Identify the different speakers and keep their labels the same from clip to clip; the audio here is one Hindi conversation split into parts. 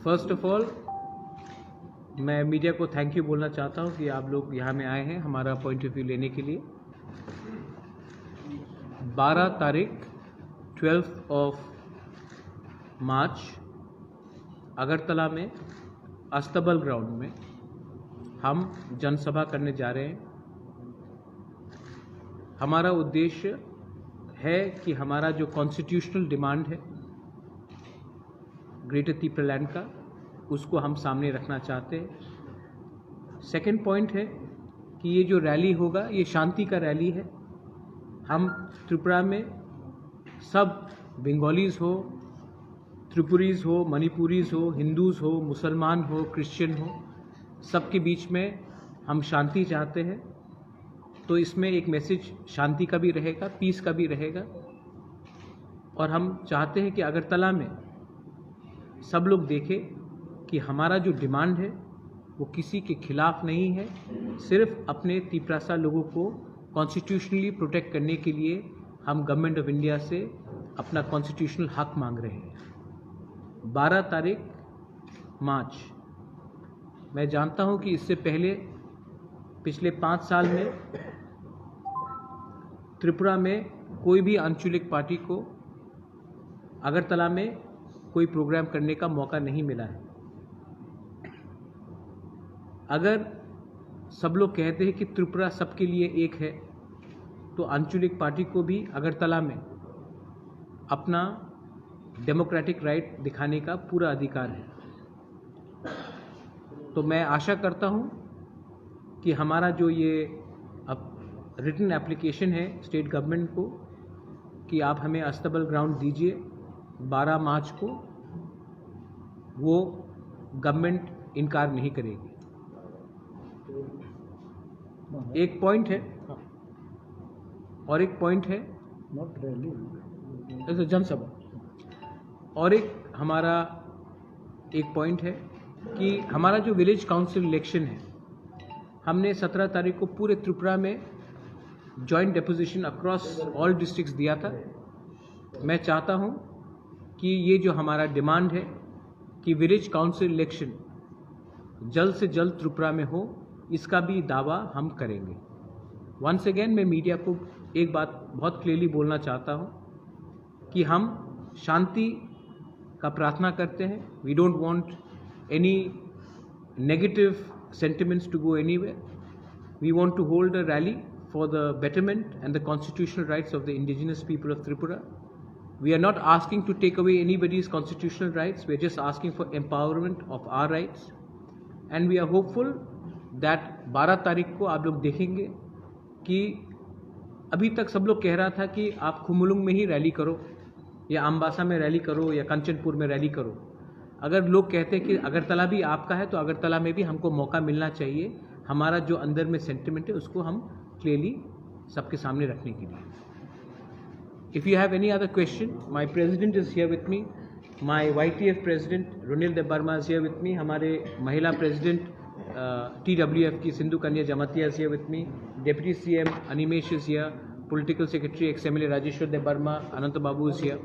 Speaker 1: फर्स्ट ऑफ ऑल मैं मीडिया को थैंक यू बोलना चाहता हूं कि आप लोग यहाँ में आए हैं हमारा पॉइंट ऑफ व्यू लेने के लिए। 12 तारीख 12 ऑफ मार्च अगरतला में अस्तबल ग्राउंड में हम जनसभा करने जा रहे हैं। हमारा उद्देश्य है कि हमारा जो कॉन्स्टिट्यूशनल डिमांड है ग्रेटर त्रिपुरा लैंड का, उसको हम सामने रखना चाहते हैं। सेकंड पॉइंट है कि ये जो रैली होगा ये शांति का रैली है। हम त्रिपुरा में सब बंगालीज हो, त्रिपुरीज हो, मणिपुरीज हो, हिंदूज हो, मुसलमान हो, क्रिश्चियन हो, सबके बीच में हम शांति चाहते हैं। तो इसमें एक मैसेज शांति का भी रहेगा, पीस का भी रहेगा। और हम चाहते हैं कि अगरतला में सब लोग देखें कि हमारा जो डिमांड है वो किसी के खिलाफ नहीं है, सिर्फ अपने त्रिपुरा लोगों को कॉन्स्टिट्यूशनली प्रोटेक्ट करने के लिए हम गवर्नमेंट ऑफ इंडिया से अपना कॉन्स्टिट्यूशनल हक मांग रहे हैं। 12 तारीख मार्च। मैं जानता हूं कि इससे पहले पिछले 5 साल में त्रिपुरा में कोई भी आंचलिक पार्टी को अगरतला में कोई प्रोग्राम करने का मौका नहीं मिला है। अगर सब लोग कहते हैं कि त्रिपुरा सबके लिए एक है, तो आंचलिक पार्टी को भी अगरतला में अपना डेमोक्रेटिक राइट दिखाने का पूरा अधिकार है। तो मैं आशा करता हूं कि हमारा जो ये अब रिटन एप्लीकेशन है स्टेट गवर्नमेंट को कि आप हमें अस्तबल ग्राउंड दीजिए 12 मार्च को, वो गवर्नमेंट इनकार नहीं करेगी। एक पॉइंट है और एक पॉइंट है
Speaker 2: नॉट रैली,
Speaker 1: जनसभा, और एक हमारा एक पॉइंट है कि हमारा जो विलेज काउंसिल इलेक्शन है, हमने 17 तारीख को पूरे त्रिपुरा में joint deposition across all districts दिया था। मैं चाहता हूं कि ये जो हमारा डिमांड है कि विलेज काउंसिल इलेक्शन जल्द से जल्द त्रिपुरा में हो, इसका भी दावा हम करेंगे। वंस अगेन मैं मीडिया को एक बात बहुत क्लियरली बोलना चाहता हूं कि हम शांति का प्रार्थना करते हैं। We don't want any negative sentiments to go anywhere. We want to hold a rally for the betterment and the constitutional rights of the indigenous people of Tripura. We are not asking to take away anybody's constitutional rights. We are just asking for empowerment of our rights. And we are hopeful that 12 तारीख को आप लोग देखेंगे कि अभी तक सब लोग कह रहा था कि आप खुमुलुंग में ही रैली करो या अम्बासा में रैली करो या कंचनपुर में रैली करो। अगर लोग कहते हैं कि अगरतला भी आपका है, तो अगरतला में भी हमको मौका मिलना चाहिए हमारा जो अंदर में सेंटिमेंट है उसको हम क्लियरली सबके सामने रखने के लिए। If you have any other question, my president is here with me, my YTF president Runil Debbarma is here with me, हमारे महिला प्रेसिडेंट TWF की Sindhu Kanya Jamatia is here with me, deputy CM Animesh is here, political secretary XMLA Rajeshwar Debbarma, Anant Babu is here.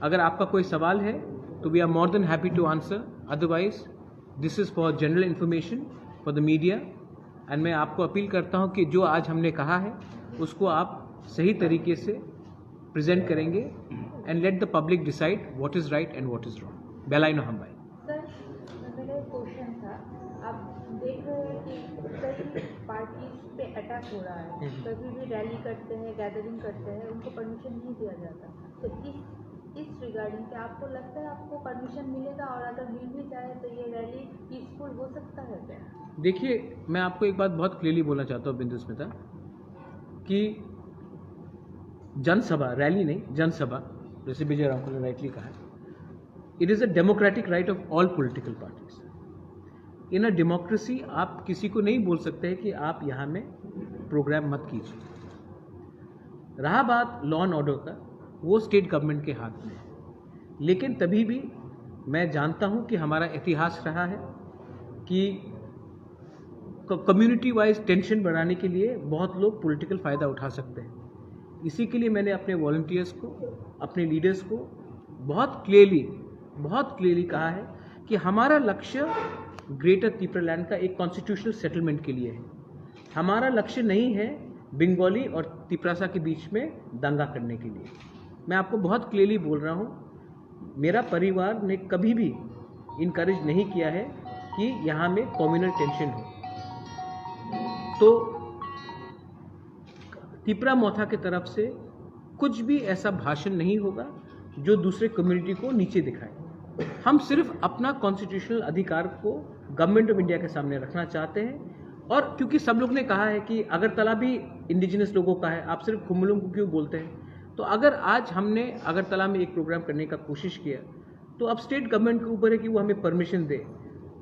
Speaker 1: अगर आपका कोई सवाल है तो we are more than happy to answer, otherwise this is for general information for the media. And मैं आपको अपील करता हूं कि जो आज हमने कहा है उसको आप सही तरीके से प्रेजेंट करेंगे and let the public decide what is right and what is wrong. बेलाइनो हम भाई।
Speaker 3: सर, मेरा क्वेश्चन था, आप देख रहे हैं कि कई पार्टीज पे अटैक हो रहा है, कभी भी रैली करते हैं, गैदरिंग करते हैं, उनको परमिशन नहीं दिया जाता। तो इस रिगार्डिंग क्या आपको लगता है आपको परमिशन मिलेगा, और अगर मिल भी जाए तो ये रैली पीसफुल हो सकता है क्या?
Speaker 1: देखिए, मैं आपको एक बात बहुत क्लियरली बोलना चाहता हूँ बिंदु स्मिता, कि जनसभा, रैली नहीं, जनसभा, जैसे विजय रामकुल ने राइटली कहा, it is a democratic right of all political parties. In a democracy आप किसी को नहीं बोल सकते हैं कि आप यहाँ में प्रोग्राम मत कीजिए। रहा बात लॉ एंड ऑर्डर का, वो स्टेट गवर्नमेंट के हाथ में है। लेकिन तभी भी मैं जानता हूँ कि हमारा इतिहास रहा है कि कम्युनिटी वाइज टेंशन बढ़ाने के लिए बहुत लोग पॉलिटिकल फ़ायदा उठा सकते हैं। इसी के लिए मैंने अपने वॉलंटियर्स को, अपने लीडर्स को बहुत क्लियरली कहा है कि हमारा लक्ष्य ग्रेटर त्रिपुरालैंड का एक कॉन्स्टिट्यूशनल सेटलमेंट के लिए है। हमारा लक्ष्य नहीं है बंगाली और त्रिपुरासा के बीच में दंगा करने के लिए। मैं आपको बहुत क्लियरली बोल रहा हूँ, मेरा परिवार ने कभी भी इनकरेज नहीं किया है कि यहाँ में कम्युनल टेंशन हो। तो त्रिपुरा मोथा की तरफ से कुछ भी ऐसा भाषण नहीं होगा जो दूसरे कम्युनिटी को नीचे दिखाए। हम सिर्फ अपना कॉन्स्टिट्यूशनल अधिकार को गवर्नमेंट ऑफ इंडिया के सामने रखना चाहते हैं। और क्योंकि सब लोग ने कहा है कि अगरतला भी इंडिजिनस लोगों का है, आप सिर्फ खुम्बुलों को क्यों बोलते हैं? तो अगर आज हमने अगरतला में एक प्रोग्राम करने का कोशिश किया तो अब स्टेट गवर्नमेंट के ऊपर है कि वो हमें परमिशन दे।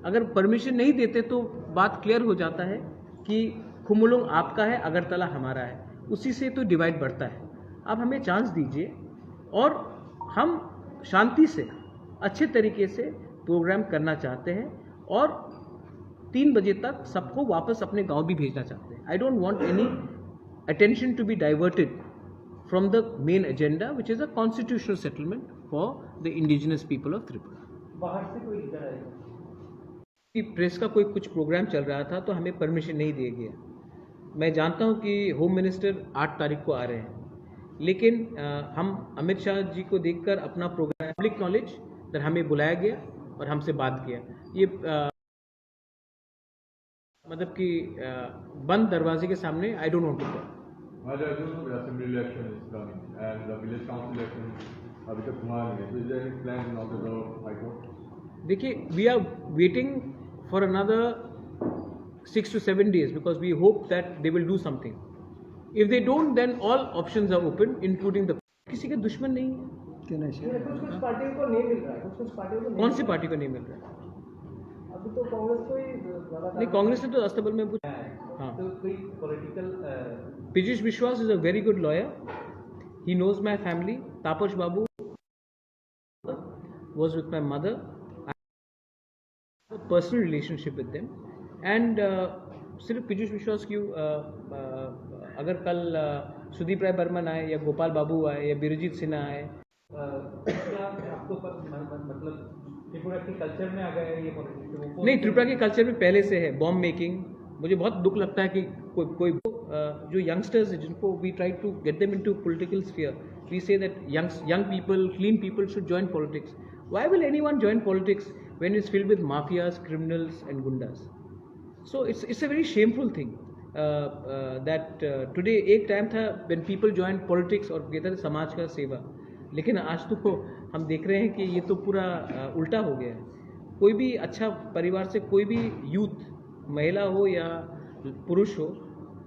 Speaker 1: अगर परमिशन नहीं देते तो बात क्लियर हो जाता है कि खुम्बुलों आपका है, अगरतला हमारा है, उसी से तो डिवाइड बढ़ता है। आप हमें चांस दीजिए और हम शांति से अच्छे तरीके से प्रोग्राम करना चाहते हैं और 3 बजे तक सबको वापस अपने गांव भी भेजना चाहते हैं। I don't want any attention to be diverted from the main agenda which is a constitutional settlement for the indigenous people of Tripura.
Speaker 2: बाहर से कोई इधर आएगा?
Speaker 1: प्रेस का कोई कुछ प्रोग्राम चल रहा था तो हमें परमिशन नहीं दिया गया। मैं जानता हूं कि होम मिनिस्टर 8 तारीख को आ रहे हैं, लेकिन हम अमित शाह जी को देखकर अपना प्रोग्राम पब्लिक नॉलेज पर हमें बुलाया गया और हमसे बात किया। ये मतलब कि बंद दरवाजे के सामने I don't want to talk.
Speaker 4: Assembly election is coming and the village council election अभी तक हुआ नहीं है, so is there any plan in order to High Court?
Speaker 1: देखिए, we are waiting for another 6 to 7 days because we hope that they will do something. If they don't, then all options are open, including the किसी का दुश्मन नहीं है।
Speaker 2: क्या नहीं?
Speaker 5: कुछ पार्टियों को नहीं मिल रहा है, कुछ पार्टियों को
Speaker 1: कौन सी पार्टी को नहीं मिल रहा है?
Speaker 5: अभी तो कांग्रेस को ही ज्यादा
Speaker 1: नहीं, कांग्रेस ने तो अस्तबल में पूछा। हाँ,
Speaker 5: तो कोई political
Speaker 1: Piyush Vishwas is a very good lawyer. He knows my family. Tapash Babu was with my mother. I have a personal relationship with them. And सिर्फ पीयूष विश्वास क्यों, अगर कल सुदीप राय बर्मन आए या गोपाल बाबू आए या बिरजीत सिन्हा आए,
Speaker 5: क्या आपको मतलब त्रिपुरा के कल्चर में आ गया है ये पॉलिटिक्स?
Speaker 1: नहीं, त्रिपुरा के कल्चर में पहले से है बॉम्ब मेकिंग। मुझे बहुत दुख लगता है कि कोई जो यंगस्टर्स हैं जिनको we try to get them into political sphere, we say that young people, clean people should join politics. Why will anyone join politics when it's filled with mafias, criminals and goondas? So it's a very shameful thing that today एक टाइम था व्हेन पीपल जॉइन पॉलिटिक्स और कहते थे समाज का सेवा, लेकिन आज तो हम देख रहे हैं कि ये तो पूरा उल्टा हो गया है। कोई भी अच्छा परिवार से कोई भी यूथ, महिला हो या पुरुष हो,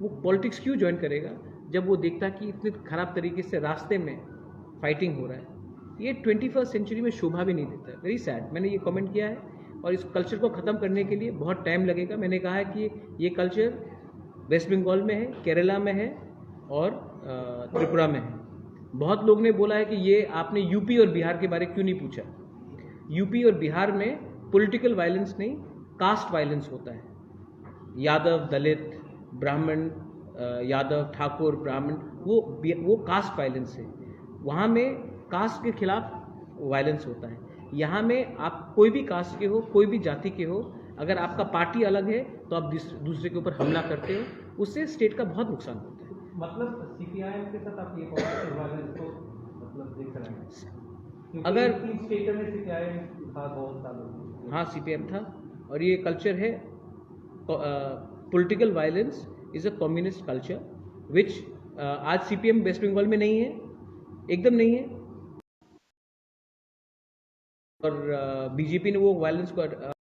Speaker 1: वो पॉलिटिक्स क्यों ज्वाइन करेगा जब वो देखता है कि इतने ख़राब तरीके से रास्ते में फाइटिंग हो रहा है। ये 21st सेंचुरी में शोभा भी नहीं देता है। Very sad. मैंने ये कमेंट किया है और इस कल्चर को ख़त्म करने के लिए बहुत टाइम लगेगा। मैंने कहा है कि ये कल्चर वेस्ट बंगाल में है, केरला में है और त्रिपुरा में है। बहुत लोग ने बोला है कि ये आपने यूपी और बिहार के बारे क्यों नहीं पूछा। यूपी और बिहार में पॉलिटिकल वायलेंस नहीं, कास्ट वायलेंस होता है। यादव, दलित, ब्राह्मण, यादव, ठाकुर, ब्राह्मण, वो कास्ट वायलेंस है। वहाँ में कास्ट के खिलाफ वायलेंस होता है। यहाँ में आप कोई भी कास्ट के हो, कोई भी जाति के हो, अगर आपका पार्टी अलग है तो आप दूसरे के ऊपर हमला करते हो, उससे स्टेट का बहुत नुकसान होता है।
Speaker 5: मतलब सीपीआईएम के साथ आप ये पॉलिटिकल वायलेंस को मतलब देख रहे हैं?
Speaker 1: अगर
Speaker 5: स्टेट में सीपीआईएम था बहुत सालों,
Speaker 1: हाँ सीपीएम था और ये कल्चर है। Political violence is a communist culture which आज सीपीएम वेस्ट बंगाल में नहीं है, एकदम नहीं है। और बीजेपी ने वो वायलेंस को